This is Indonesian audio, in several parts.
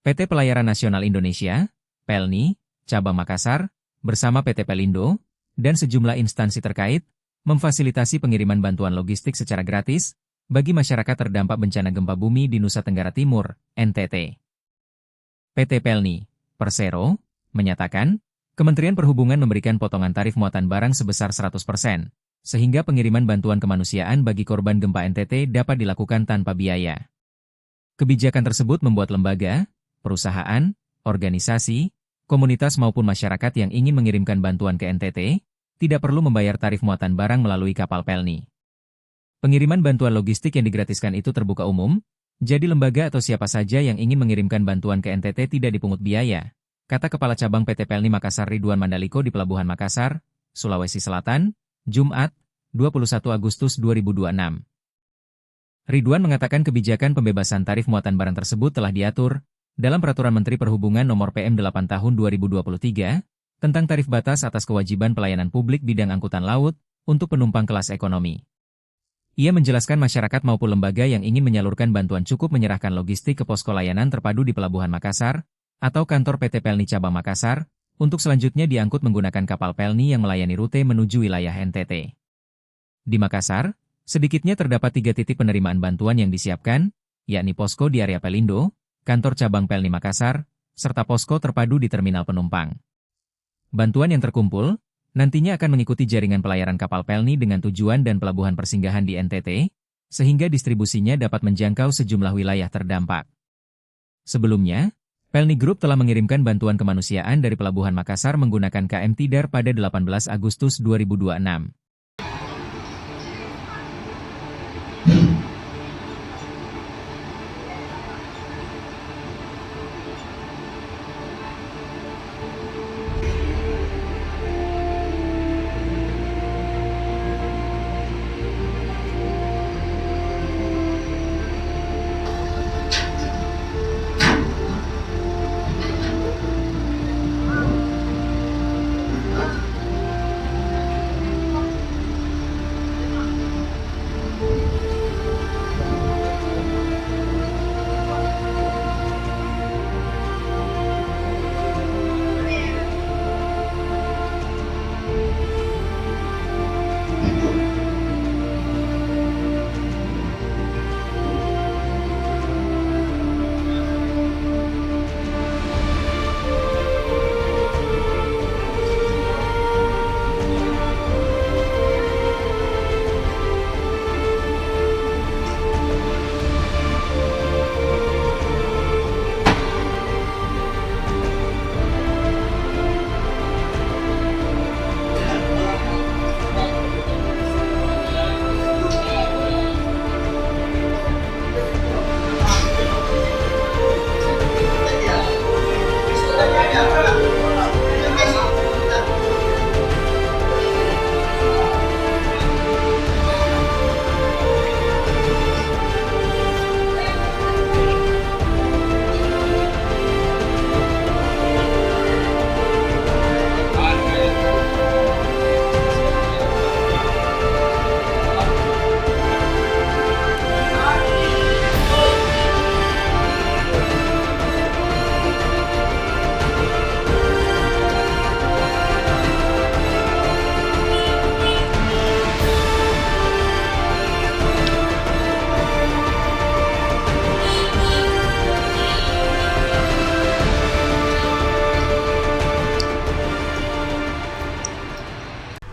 PT Pelayaran Nasional Indonesia, PELNI, Cabang Makassar, bersama PT Pelindo, dan sejumlah instansi terkait, memfasilitasi pengiriman bantuan logistik secara gratis bagi masyarakat terdampak bencana gempa bumi di Nusa Tenggara Timur, NTT. PT Pelni, Persero, menyatakan, Kementerian Perhubungan memberikan potongan tarif muatan barang sebesar 100%, sehingga pengiriman bantuan kemanusiaan bagi korban gempa NTT dapat dilakukan tanpa biaya. Kebijakan tersebut membuat lembaga, perusahaan, organisasi, komunitas maupun masyarakat yang ingin mengirimkan bantuan ke NTT, tidak perlu membayar tarif muatan barang melalui kapal Pelni. Pengiriman bantuan logistik yang digratiskan itu terbuka umum, jadi lembaga atau siapa saja yang ingin mengirimkan bantuan ke NTT tidak dipungut biaya, kata Kepala Cabang PT Pelni Makassar Ridwan Mandaliko di Pelabuhan Makassar, Sulawesi Selatan, Jumat, 21 Agustus 2026. Ridwan mengatakan kebijakan pembebasan tarif muatan barang tersebut telah diatur dalam Peraturan Menteri Perhubungan Nomor PM 8 Tahun 2023 tentang tarif batas atas kewajiban pelayanan publik bidang angkutan laut untuk penumpang kelas ekonomi. Ia menjelaskan masyarakat maupun lembaga yang ingin menyalurkan bantuan cukup menyerahkan logistik ke posko layanan terpadu di Pelabuhan Makassar atau kantor PT Pelni Cabang Makassar untuk selanjutnya diangkut menggunakan kapal Pelni yang melayani rute menuju wilayah NTT. Di Makassar, sedikitnya terdapat 3 titik penerimaan bantuan yang disiapkan, yakni posko di area Pelindo, kantor cabang Pelni Makassar, serta posko terpadu di terminal penumpang. Bantuan yang terkumpul nantinya akan mengikuti jaringan pelayaran kapal Pelni dengan tujuan dan pelabuhan persinggahan di NTT, sehingga distribusinya dapat menjangkau sejumlah wilayah terdampak. Sebelumnya, Pelni Group telah mengirimkan bantuan kemanusiaan dari Pelabuhan Makassar menggunakan KM Tidar pada 18 Agustus 2026.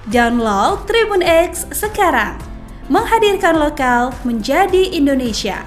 Download Tribun X sekarang, menghadirkan lokal menjadi Indonesia.